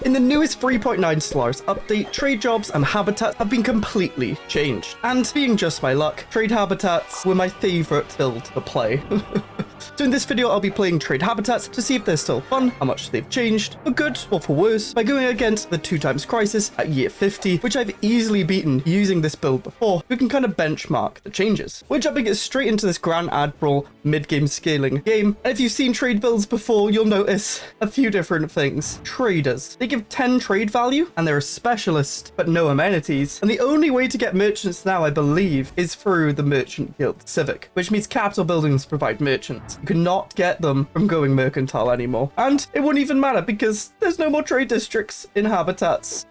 In the newest 3.9 Stellaris update, trade jobs and habitats have been completely changed. And being just my luck, trade habitats were my favourite build to play. So in this video, I'll be playing trade habitats to see if they're still fun, how much they've changed, for good or for worse, by going against the 2x crisis at year 50, which I've easily beaten using this build before. We can kind of benchmark the changes. We're jumping it straight into this Grand Admiral mid-game scaling game. And if you've seen trade builds before, you'll notice a few different things. Traders. They give 10 trade value, and they're a specialist, but no amenities. And the only way to get merchants now, I believe, is through the Merchant Guild Civic, which means capital buildings provide merchants. You cannot get them from going mercantile anymore. And it wouldn't even matter because there's no more trade districts in habitats.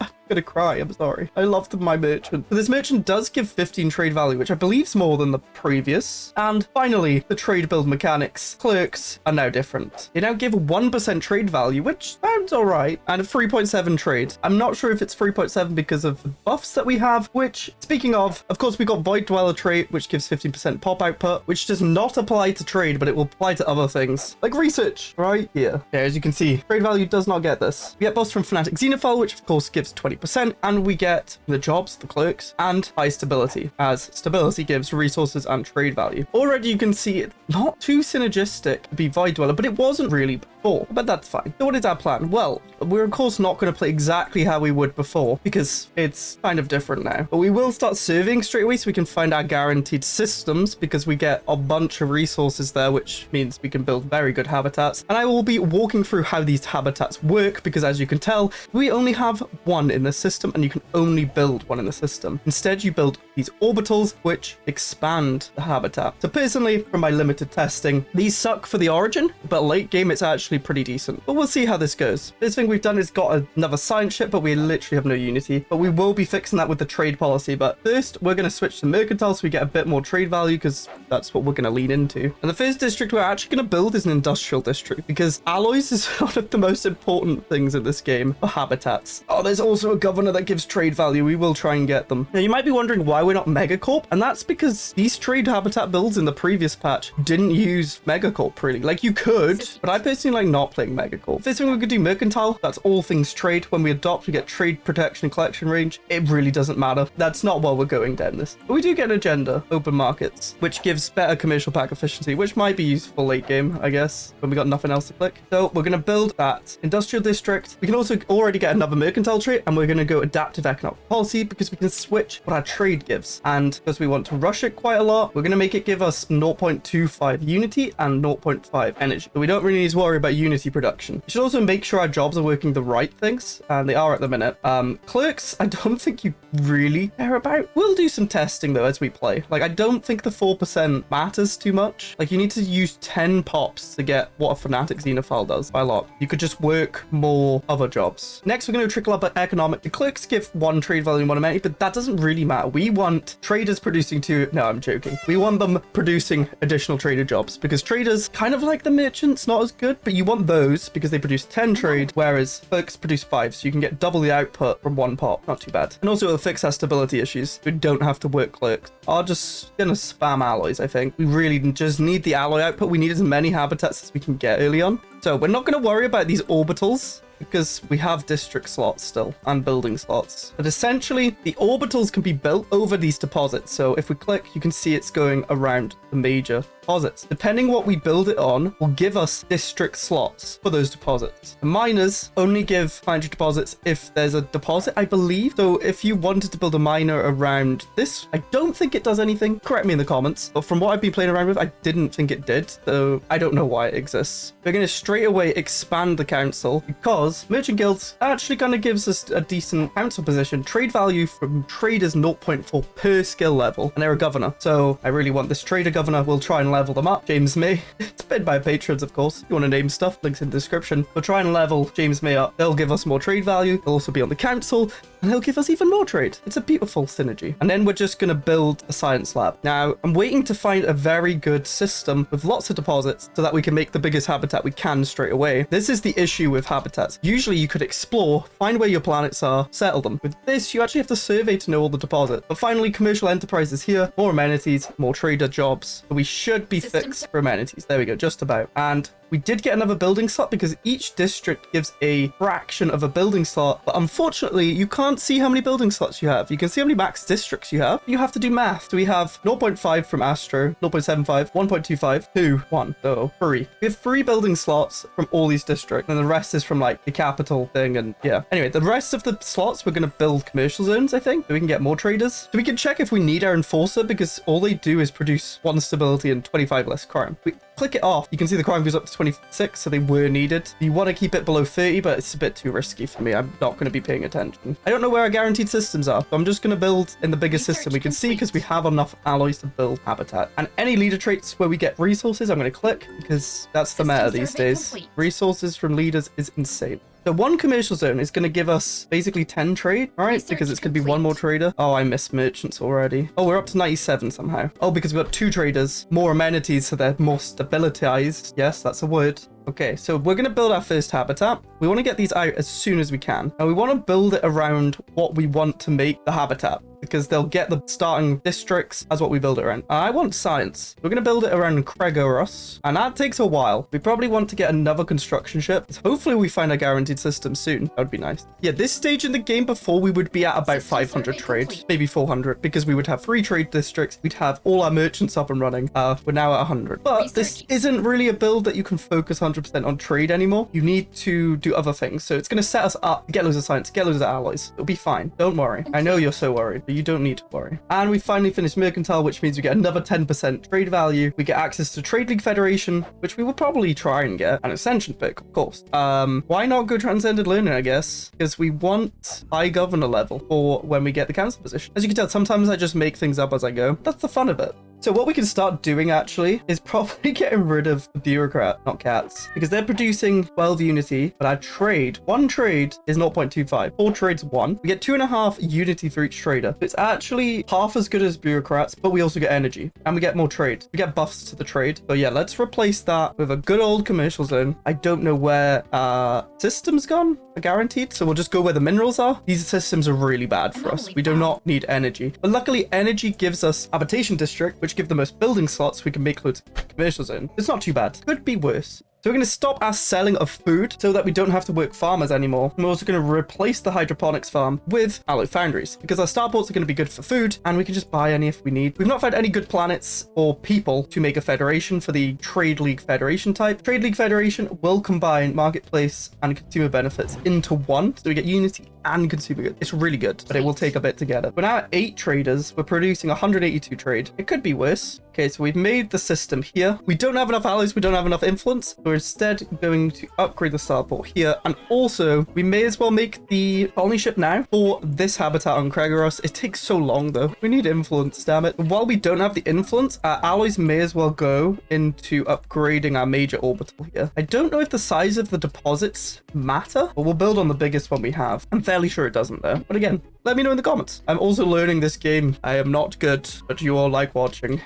I'm gonna cry, I'm sorry. I loved my merchant. But this merchant does give 15 trade value, which I believe is more than the previous. And finally, the trade build mechanics. Clerks are now different. They now give 1% trade value, which sounds alright, and a 3.7 trade. I'm not sure if it's 3.7 because of the buffs that we have, which, speaking of course, we got Void Dweller trait, which gives 15% pop output, which does not apply to trade, but it will apply to other things, like research, right here. Yeah, as you can see, trade value does not get this. We get buffs from Fanatic Xenophile, which of course gives 20%, and we get the jobs, the clerks, and high stability, as stability gives resources and trade value. Already you can see it's not too synergistic to be Void Dweller, but it wasn't really before, but that's fine. So what is our plan? Well, we're of course not going to play exactly how we would before, because it's kind of different now. But we will start serving straight away so we can find our guaranteed systems, because we get a bunch of resources there, which means we can build very good habitats. And I will be walking through how these habitats work, because as you can tell, we only have one in the system, and you can only build one in the system. Instead, you build these orbitals, which expand the habitat. So personally, from my limited testing, these suck for the origin, but late game, it's actually pretty decent. But we'll see how this goes. This thing we've done is got another science ship, but we literally have no unity. But we will be fixing that with the trade policy. But first, we're going to switch to mercantile so we get a bit more trade value, because that's what we're going to lean into. And the first district we're actually going to build is an industrial district, because alloys is one of the most important things in this game for habitats. Oh, there's also a governor that gives trade value. We will try and get them. Now, you might be wondering why we're not Megacorp, and that's because these trade habitat builds in the previous patch didn't use Megacorp really. Like, you could, but I personally like not playing Megacorp. First thing we could do mercantile. That's all things trade. When we adopt, we get trade protection and collection range. It really doesn't matter. That's not why we're going down this. But we do get an agenda, open markets, which gives better commercial pack efficiency, which might be useful late game, I guess, when we got nothing else to click. So we're going to build that industrial district. We can also already get another mercantile trait, and we're going to go adaptive economic policy, because we can switch what our trade gives. And because we want to rush it quite a lot, we're going to make it give us 0.25 unity and 0.5 energy. So we don't really need to worry about unity production. We should also make sure our jobs are working the right things, and they are at the minute. Clerks, I don't think you really care about. We'll do some testing though as we play. Like, I don't think the 4% matters too much. Like, you need to use 10 pops to get what a Fanatic Xenophile does by a lot. You could just work more other jobs. Next, we're going to trickle up at economic. The clerks give 1 trade value and 1 amenity, but that doesn't really matter. We want traders producing 2. No, I'm joking. We want them producing additional trader jobs, because traders, kind of like the merchants, not as good, but you want those because they produce 10 trade, whereas clerks produce 5, so you can get double the output from 1 pop. Not too bad. And also it'll fix our stability issues. We don't have to work clerks. I'm just gonna spam alloys, I think. We really just need the alloy output. We need as many habitats as we can get early on. So we're not going to worry about these orbitals, because we have district slots still and building slots. But essentially, the orbitals can be built over these deposits. So if we click, you can see it's going around the major deposits. Depending what we build it on will give us district slots for those deposits. The miners only give 500 deposits if there's a deposit, I believe. So if you wanted to build a miner around this, I don't think it does anything. Correct me in the comments. But from what I've been playing around with, I didn't think it did. So I don't know why it exists. We're going to straight away expand the council, because merchant guilds actually kind of gives us a decent council position. Trade value from traders 0.4 per skill level, and they're a governor. So I really want this trader governor. We'll try and level them up. James May. It's been by patrons, of course. If you want to name stuff, links in the description. We'll try and level James May up. They'll give us more trade value. They'll also be on the council, and they'll give us even more trade. It's a beautiful synergy. And then we're just going to build a science lab. Now, I'm waiting to find a very good system with lots of deposits so that we can make the biggest habitat we can straight away. This is the issue with habitats. Usually you could explore, find where your planets are, settle them. With this, you actually have to survey to know all the deposits. But finally, commercial enterprises here, more amenities, more trader jobs. So we should be fixed for amenities. There we go, just about. And we We did get another building slot because each district gives a fraction of a building slot. But unfortunately, you can't see how many building slots you have. You can see how many max districts you have. You have to do math. So we have 0.5 from Astro, 0.75, 1.25, 2, 1. So 3. We have 3 building slots from all these districts. And the rest is from like the capital thing. And yeah. Anyway, the rest of the slots, we're going to build commercial zones, I think. So we can get more traders. So we can check if we need our enforcer because all they do is produce 1 stability and 25 less crime. We click it off. You can see the crime goes up to 26. So they were needed. You want to keep it below 30, but it's a bit too risky for me. I'm not going to be paying attention. I don't know where our guaranteed systems are. So I'm just going to build in the biggest system we can see because we have enough alloys to build habitat. And any leader traits where we get resources, I'm going to click because that's the meta these days. Resources from leaders is insane. So 1 commercial zone is going to give us basically 10 trade, all right? Because it's going to be 1 more trader. Oh, I missed merchants already. Oh, we're up to 97 somehow. Oh, because we've got 2 traders, more amenities, so they're more stabilitized. Yes, that's a word. Okay, so we're going to build our first habitat. We want to get these out as soon as we can. Now, we want to build it around what we want to make the habitat because they'll get the starting districts as what we build it around. I want science. We're going to build it around Kregoros, and that takes a while. We probably want to get another construction ship. Hopefully, we find a guaranteed system soon. That would be nice. Yeah, this stage in the game before we would be at about 500 trade, maybe 400, because we would have 3 trade districts. We'd have all our merchants up and running. We're now at 100. But this isn't really a build that you can focus 100% on trade anymore. You need to do other things. So it's going to set us up to get loads of science, get loads of alloys. It'll be fine. Don't worry. I know you're so worried, but you don't need to worry. And we finally finished Mercantile, which means we get another 10% trade value. We get access to Trade League Federation, which we will probably try and get. An Ascension pick, of course. Why not go Transcended Learning, I guess? Because we want high governor level for when we get the council position. As you can tell, sometimes I just make things up as I go. That's the fun of it. So what we can start doing actually is probably getting rid of the bureaucrat, not cats, because they're producing 12 unity, but our trade, 1 trade is 0.25, 4 trades 1. We get 2.5 unity for each trader. So it's actually half as good as bureaucrats, but we also get energy and we get more trade. We get buffs to the trade. So yeah, let's replace that with a good old commercial zone. I don't know where systems gone, are guaranteed. So we'll just go where the minerals are. These systems are really bad for us. We do not need energy, but luckily energy gives us habitation district, which give the most building slots. We can make loads of commercials in. It's not too bad. Could be worse. So we're going to stop our selling of food so that we don't have to work farmers anymore. And we're also going to replace the hydroponics farm with alloy foundries because our starports are going to be good for food and we can just buy any if we need. We've not found any good planets or people to make a federation for the Trade League Federation type. Trade League Federation will combine marketplace and consumer benefits into 1. So we get unity and consumer goods. It's really good, but it will take a bit to get it. We're now at 8 traders. We're producing 182 trade. It could be worse. Okay, so we've made the system here. We don't have enough alloys. We don't have enough influence. We're instead going to upgrade the starport here. And also, we may as well make the colony ship now for this habitat on Kregoros. It takes so long, though. We need influence, damn it. While we don't have the influence, our alloys may as well go into upgrading our major orbital here. I don't know if the size of the deposits matter, but we'll build on the biggest one we have. I'm fairly sure it doesn't, though. But again, let me know in the comments. I'm also learning this game. I am not good, but you all like watching.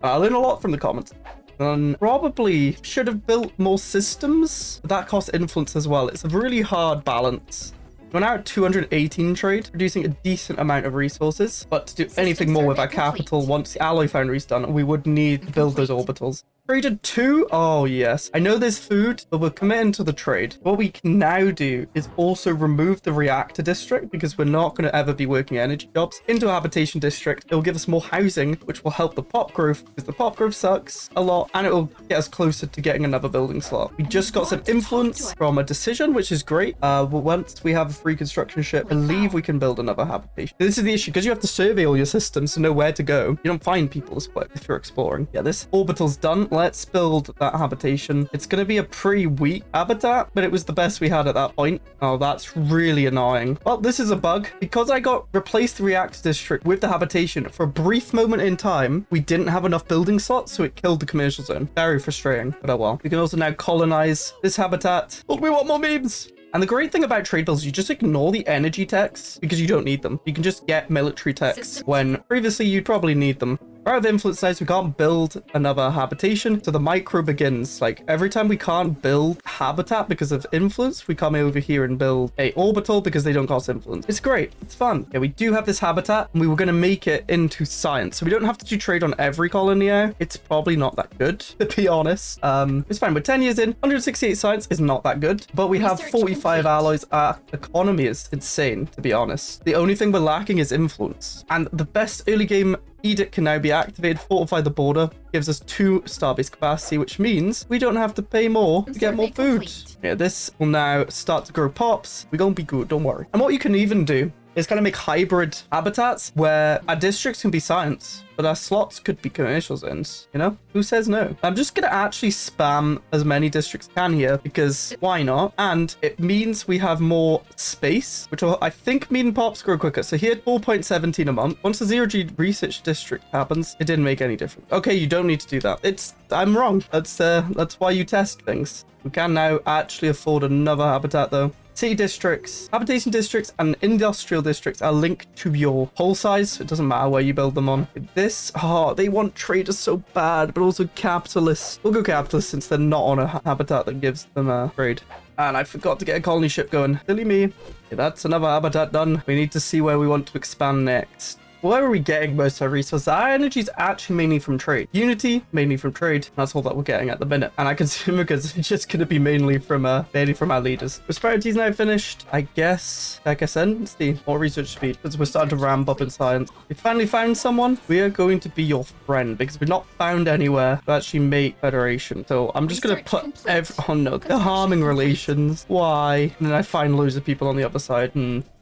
I learn a lot from the comments. And probably should have built more systems. That costs influence as well. It's a really hard balance. We're now at 218 trade, producing a decent amount of resources. But to do anything more with our capital, once the alloy foundry is done, we would need to build those orbitals. Traded 2? Oh, yes. I know there's food, but we're committing to the trade. What we can now do is also remove the reactor district because we're not going to ever be working energy jobs into a habitation district. It will give us more housing, which will help the pop growth because the pop growth sucks a lot and it will get us closer to getting another building slot. We just got some influence from a decision, which is great. But once we have a free construction ship, I believe we can build another habitation. This is the issue because you have to survey all your systems to know where to go. You don't find people as quick if you're exploring. Yeah, this orbital's done. Let's build that habitation. It's going to be a pretty weak habitat, but it was the best we had at that point. Oh, that's really annoying. Well, this is a bug. Because I got replaced the reactor district with the habitation for a brief moment in time, we didn't have enough building slots, so it killed the commercial zone. Very frustrating, but oh well. We can also now colonize this habitat. But we want more memes. And the great thing about trade bills, you just ignore the energy techs because you don't need them. You can just get military techs when previously you'd probably need them. We're out of influence now, so we can't build another habitation. So the micro begins. Like every time we can't build habitat because of influence, we come over here and build a orbital because they don't cost influence. It's great. It's fun. Yeah, we do have this habitat and we were going to make it into science. So we don't have to do trade on every colony now. It's probably not that good, to be honest. It's fine. We're 10 years in. 168 science is not that good, but we have 45 alloys. Our economy is insane, to be honest. The only thing we're lacking is influence. And the best early game edict can now be activated. Fortify the border gives us 2 starbase capacity, which means we don't have to pay more to get more food. Yeah, this will now start to grow pops. We're gonna be good, don't worry. And what you can even do is kind of make hybrid habitats where our districts can be science, but our slots could be commercial zones, you know? Who says no? I'm just going to actually spam as many districts can here because why not? And it means we have more space, which will, I think, mean pops grow quicker. So here, 4.17 a month. Once the 0G research district happens, it didn't make any difference. Okay, you don't need to do that. I'm wrong. That's why you test things. We can now actually afford another habitat though. City districts, habitation districts, and industrial districts are linked to your whole size. So it doesn't matter where you build them on. They want traders so bad, but also capitalists. We'll go capitalists since they're not on a habitat that gives them a trade. And I forgot to get a colony ship going. Silly me. Okay, that's another habitat done. We need to see where we want to expand next. Where are we getting most of our resources? Our energy is actually mainly from trade. Unity, mainly from trade. That's all that we're getting at the minute. And I consumer goods, it's just going to be mainly from our leaders. Prosperity is now finished. I guess, like I said, let's see. More research speed. Because we're starting to ramp up in science. We finally found someone. We are going to be your friend because we've not found anywhere to actually make Federation. So I'm just going to put oh no, they're harming relations. Why? And then I find loads of people on the other side.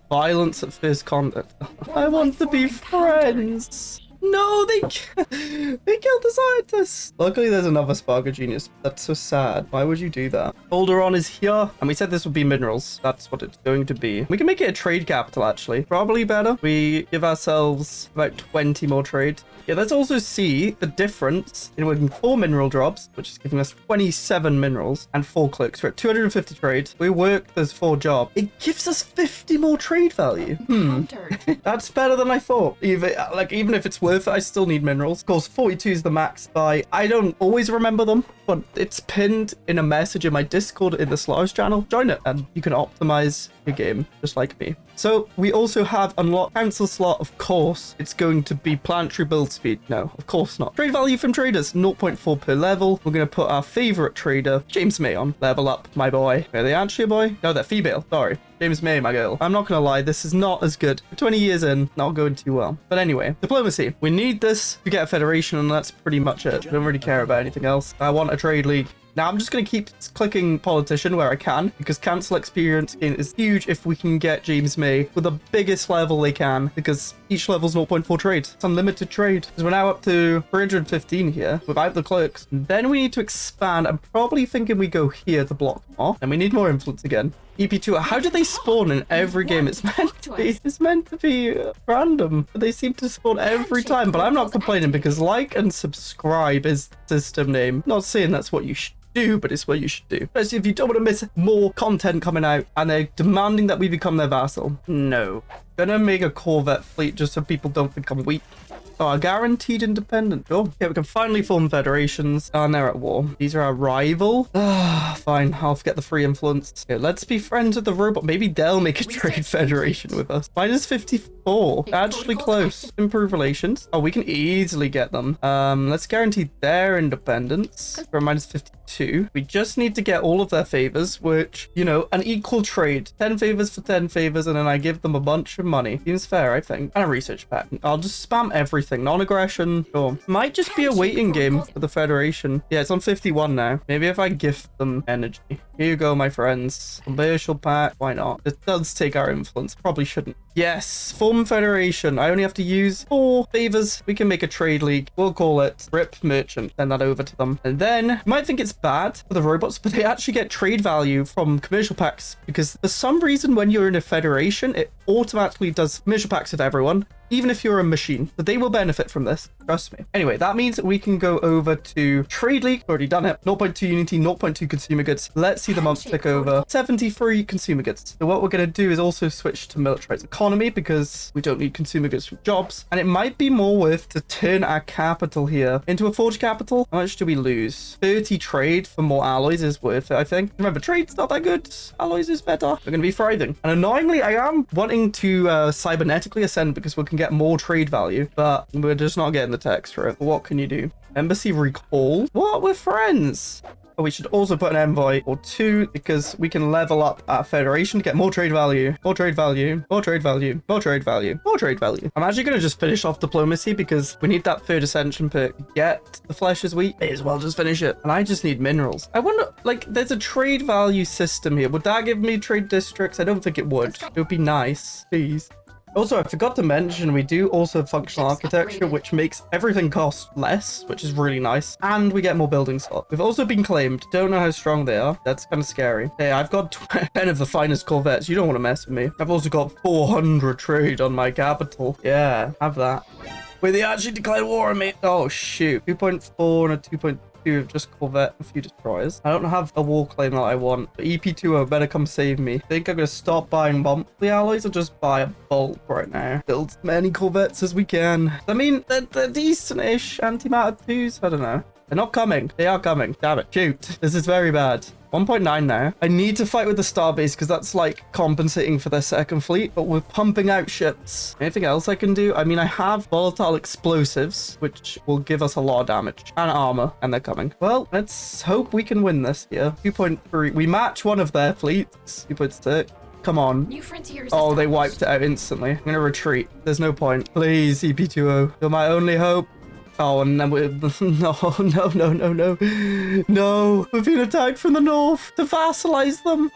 Violence at first contact. I want to be friends. No, they killed the scientists. Luckily, there's another Spark of Genius. That's so sad. Why would you do that? Calderon is here. And we said this would be minerals. That's what it's going to be. We can make it a trade capital, actually. Probably better. We give ourselves about 20 more trade. Yeah, let's also see the difference in when 4 mineral drops, which is giving us 27 minerals, and 4 cloaks. We're at 250 trade. We work those 4 jobs. It gives us 50 more trade value. That's better than I thought. Even if it's worth it, I still need minerals. Of course, 42 is the max buy. I don't always remember them, but it's pinned in a message in my Discord in the Stellaris channel. Join it, and you can optimize your game just like me. So we also have unlocked council slot. Of course, it's going to be planetary build speed. No, of course not. Trade value from traders, 0.4 per level. We're going to put our favorite trader, James May, on. Level up, my boy. Are they actually a boy? No, they're female. Sorry. James May, my girl. I'm not going to lie. This is not as good. 20 years in, not going too well. But anyway, diplomacy. We need this to get a federation, and that's pretty much it. I don't really care about anything else. I want a trade league. Now, I'm just going to keep clicking politician where I can, because council experience gain is huge if we can get James May with the biggest level they can, because each level's 0.4 trade. It's unlimited trade. Because we're now up to 315 here without the clerks. Then we need to expand. I'm probably thinking we go here to block off, and we need more influence again. EP2, how do they spawn in every game? It's meant to be random. They seem to spawn every time, but I'm not complaining because like and subscribe is the system name. Not saying that's what you should do, but it's what you should do. Especially if you don't want to miss more content coming out and they're demanding that we become their vassal. No. Gonna make a Corvette fleet just so people don't think I'm weak. Oh, guaranteed independent. Sure. Okay, we can finally form federations. And they're at war. These are our rival. Fine. I'll forget the free influence. Okay, let's be friends with the robot. Maybe they'll make a trade federation with us. Minus 54. Actually close. Improve relations. Oh, we can easily get them. Let's guarantee their independence for minus 52. We just need to get all of their favors, which, you know, an equal trade. 10 favors for 10 favors, and then I give them a bunch of money. Seems fair, I think. And a research pack. I'll just spam everything. Non-aggression. Sure. Might just be a waiting game for the Federation. Yeah, it's on 51 now. Maybe if I gift them energy. Here you go, my friends. Commercial pack. Why not? It does take our influence. Probably shouldn't. Yes. Form Federation. I only have to use 4 favors. We can make a trade league. We'll call it Rip Merchant. Send that over to them. And then you might think it's bad for the robots, but they actually get trade value from commercial packs because for some reason when you're in a Federation, it automatically does commercial packs with everyone. even if you're a machine. But they will benefit from this. Trust me. Anyway, that means we can go over to Trade League. Already done it. 0.2 Unity, 0.2 consumer goods. Let's see the month tick over. 73 consumer goods. So what we're going to do is also switch to militarized economy because we don't need consumer goods from jobs. And it might be more worth to turn our capital here into a forge capital. How much do we lose? 30 trade for more alloys is worth it, I think. Remember, trade's not that good. Alloys is better. We're going to be thriving. And annoyingly, I am wanting to cybernetically ascend because we can get more trade value, but we're just not getting the text for it. What can you do? Embassy recall? What? We're friends. Oh, we should also put an envoy or two because we can level up our federation to get more trade value, more trade value, more trade value, more trade value, more trade value. I'm actually going to just finish off diplomacy because we need that third ascension perk to get the flesh is weak. May as well just finish it. And I just need minerals. I wonder, like, there's a trade value system here. Would that give me trade districts? I don't think it would. It would be nice. Please. Also, I forgot to mention, we do also have functional architecture, which makes everything cost less, which is really nice. And we get more building slots. We've also been claimed. Don't know how strong they are. That's kind of scary. Hey, I've got 10 of the finest corvettes. You don't want to mess with me. I've also got 400 trade on my capital. Yeah, have that. Wait, they actually declared war on me. Oh, shoot. 2.4 and a 2.2 of just corvette and a few destroyers. I don't have a war claim that I want, but EP20 better come save me. I think I'm going to stop buying monthly alloys or just buy a bulk right now. Build as many corvettes as we can. I mean, they're decent-ish antimatter 2s. I don't know. They're not coming. They are coming. Damn it. Shoot. This is very bad. 1.9 now. I need to fight with the starbase because that's like compensating for their second fleet, but we're pumping out ships. Anything else I can do? I mean, I have volatile explosives, which will give us a lot of damage and armor, and they're coming. Well, let's hope we can win this here. 2.3. We match one of their fleets. 2.6. Come on. New frontiers. Oh, they wiped it out instantly. I'm going to retreat. There's no point. Please, EP20. You're my only hope. Oh, and then we're... No. We've been attacked from the north to vassalize them.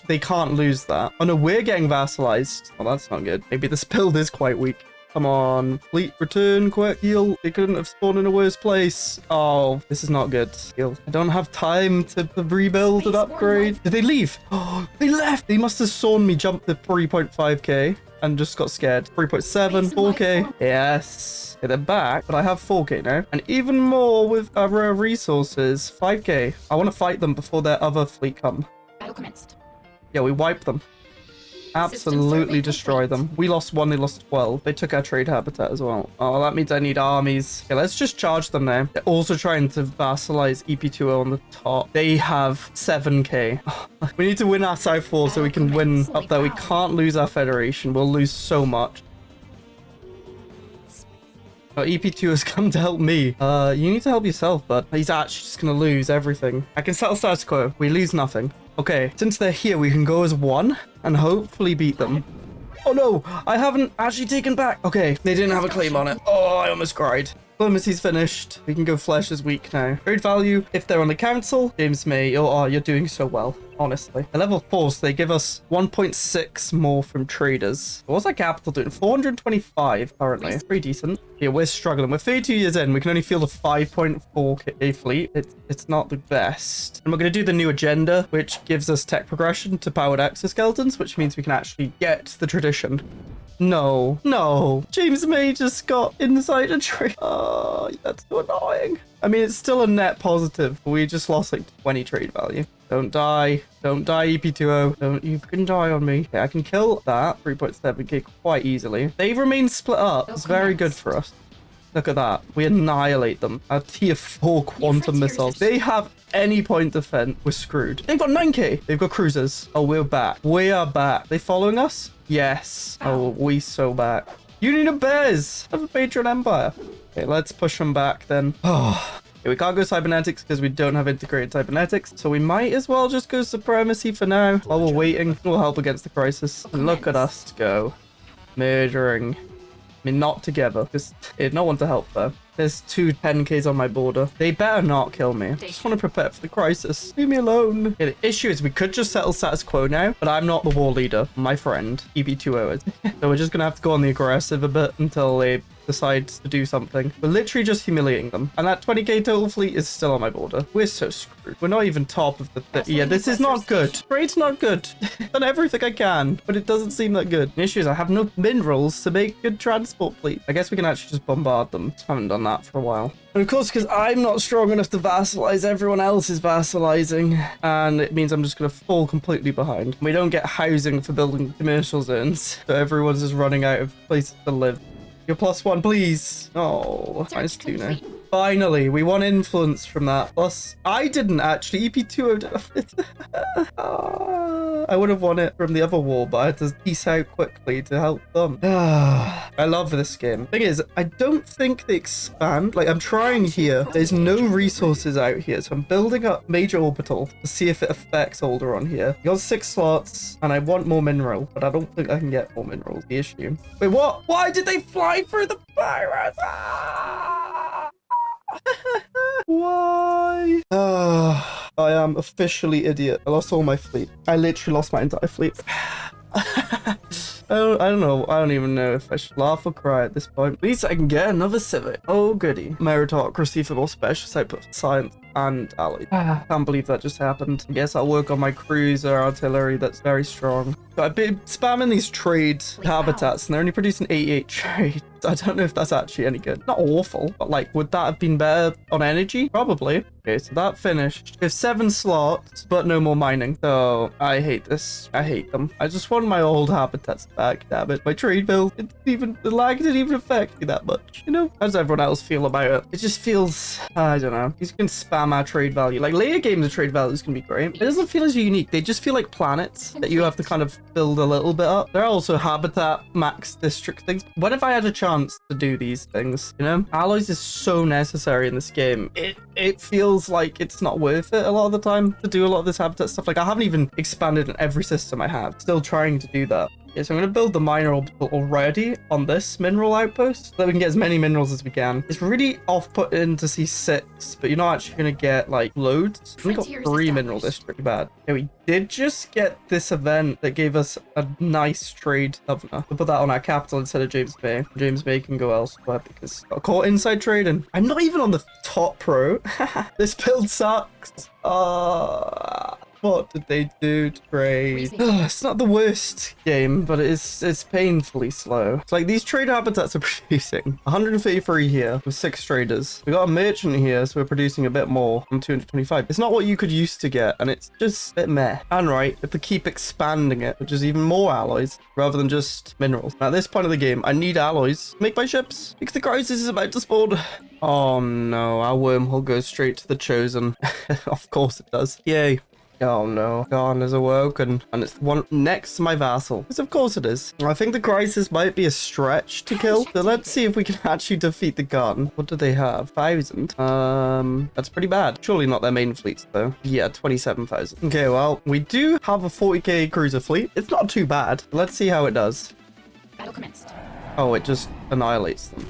They can't lose that. Oh, no, we're getting vassalized. Oh, that's not good. Maybe this build is quite weak. Come on. Fleet, return, quick, heal. They couldn't have spawned in a worse place. Oh, this is not good. Heal. I don't have time to rebuild and upgrade. Did they leave? Oh, they left. They must have sawn me jump to 3.5k. And just got scared. 3.7, 4k. Yes. Okay, they're back, but I have 4k now. And even more with rare resources. 5k. I want to fight them before their other fleet come. Battle commenced. Yeah, we wiped them. Absolutely destroy them. We lost 1, they lost 12. They took our trade habitat as well. Oh, that means I need armies. Okay, let's just charge them now. They're also trying to vassalize EP20 on the top. They have 7k. We need to win our South 4 so we can win up there. We can't lose our Federation. We'll lose so much. Oh, EP2 has come to help me. You need to help yourself, bud. He's actually just gonna lose everything. I can settle status quo. We lose nothing. Okay, since they're here, we can go as one and hopefully beat them. Oh no, I haven't actually taken back. Okay, they didn't have a claim on it. Oh, I almost cried. Diplomacy's finished. We can go flesh as weak now. Trade value, if they're on the council, James May, oh, you're doing so well, honestly. At level 4, so they give us 1.6 more from traders. What's our capital doing? 425 currently. Pretty decent. Yeah, we're struggling. We're 32 years in. We can only field a 5.4k fleet. It's not the best. And we're going to do the new agenda, which gives us tech progression to powered exoskeletons, which means we can actually get the tradition. No. James May just got inside a trade. Oh, that's so annoying. I mean, it's still a net positive. We just lost like 20 trade value. Don't die. Don't die, EP20. Don't you can die on me. Okay, I can kill that 3.7k quite easily. They remain split up. It's very good for us. Look at that. We annihilate them. Our tier 4 quantum missiles. They have any point defense. We're screwed. They've got 9k. They've got cruisers. Oh, we're back. We are back. They following us? Yes. Oh, we so back. Union of Bears. Have a Patreon Empire. Okay, let's push them back then. Oh. Okay, we can't go cybernetics because we don't have integrated cybernetics. So we might as well just go supremacy for now. While we're waiting, we'll help against the crisis. And look at us go. Murdering. I mean, not together, because no one to help there. There's 2 10ks on my border. They better not kill me. I just want to prepare for the crisis. Leave me alone. Yeah, the issue is we could just settle status quo now, but I'm not the war leader. My friend, EB20 is. So we're just going to have to go on the aggressive a bit until they decides to do something. We're literally just humiliating them. And that 20k total fleet is still on my border. We're so screwed. We're not even top of the... Yeah, this is not good. Trade's not good. Done everything I can, but it doesn't seem that good. The issue is I have no minerals to make good transport fleet. I guess we can actually just bombard them. I haven't done that for a while. And of course, because I'm not strong enough to vassalize, everyone else is vassalizing. And it means I'm just going to fall completely behind. We don't get housing for building commercial zones. So everyone's just running out of places to live. You're +1, please. Oh, nice tuna. Finally, we won influence from that. Plus, I didn't actually. EP2 I would have won it from the other war, but I had to peace out quickly to help them. I love this game. Thing is, I don't think they expand. Like, I'm trying here. There's no resources out here, so I'm building up major orbital to see if it affects Alderaan here. You got 6 slots, and I want more mineral, but I don't think I can get more minerals. The issue. Wait, what? Why did they fly through the pirates? Why? I am officially idiot. I lost all my fleet. I literally lost my entire fleet. I don't know. I don't even know if I should laugh or cry at this point. At least I can get another civic. Oh, goody. Meritocracy for more specialist output for science and allied. Can't believe that just happened. I guess I'll work on my cruiser artillery. That's very strong. But I've been spamming these trade habitats and they're only producing 88 trades. I don't know if that's actually any good. Not awful, but like, would that have been better on energy? Probably. Okay, so that finished. We have 7 slots, but no more mining. So I hate this. I hate them. I just want my old habitats back. Damn it. My trade bill, the lag didn't even affect me that much. You know, how does everyone else feel about it? It just feels, I don't know. You can spam our trade value. Like later games of trade values can be great. It doesn't feel as unique. They just feel like planets that you have to kind of build a little bit up. There are also habitat max district things. What if I had a chance to do these things? You know, alloys is so necessary in this game. It feels like it's not worth it a lot of the time to do a lot of this habitat stuff. Like I haven't even expanded in every system I have. Still trying to do that. Yeah, so I'm going to build the miner orbital already on this mineral outpost so that we can get as many minerals as we can. It's really off-putting to see 6, but you're not actually going to get, like, loads. We got 3 mineral district. Bad. Yeah, we did just get this event that gave us a nice trade governor. We'll put that on our capital instead of James Bay. James Bay can go elsewhere because got caught inside trading. I'm not even on the top pro. This build sucks. What did they do to trade? It's not the worst game, but it's painfully slow. It's like these trade habitats are producing 133 here with 6 traders. We got a merchant here, so we're producing a bit more on 225. It's not what you could used to get, and it's just a bit meh. And right, we have to keep expanding it, which is even more alloys rather than just minerals. Now, at this point of the game, I need alloys to make my ships because the crisis is about to spawn. Oh no, our wormhole goes straight to the Chosen. Of course it does. Yay. Oh no, Khan is awoken, and it's one next to my vassal. Because of course it is. I think the crisis might be a stretch to kill, so let's see if we can actually defeat the Khan. What do they have? 1,000. That's pretty bad. Surely not their main fleets though. Yeah, 27,000. Okay, well, we do have a 40k cruiser fleet. It's not too bad. Let's see how it does. Battle commenced. Oh, it just annihilates them.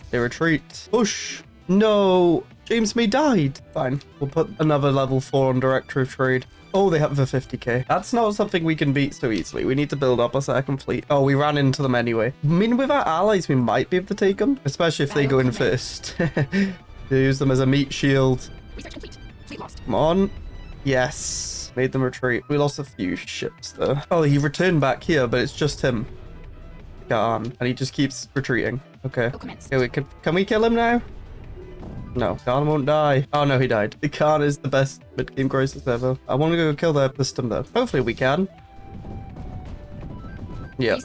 They retreat. Push. No. James May died. Fine. We'll put another level 4 on Director of Trade. Oh, they have the 50k. That's not something we can beat so easily. We need to build up a second fleet. Oh, we ran into them anyway. I mean, with our allies, we might be able to take them. Especially if they go in first. They use them as a meat shield. Research complete. Fleet lost. Come on. Yes. Made them retreat. We lost a few ships, though. Oh, he returned back here, but it's just him. Gone. And he just keeps retreating. Okay. Okay, can we kill him now? No, Khan won't die. Oh no, he died. The Khan is the best mid-game crisis ever. I want to go kill their system though. Hopefully we can. Yeah.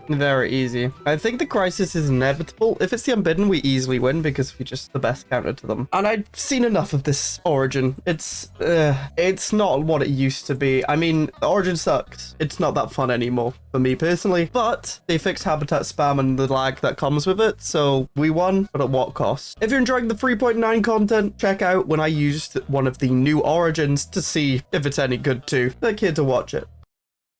Very easy. I think the crisis is inevitable. If it's the Unbidden, we easily win because we're just the best counter to them. And I've seen enough of this Origin. It's not what it used to be. I mean, the Origin sucked. It's not that fun anymore for me personally, but they fixed habitat spam and the lag that comes with it. So we won, but at what cost? If you're enjoying the 3.9 content, check out when I used one of the new Origins to see if it's any good too. Click here to watch it.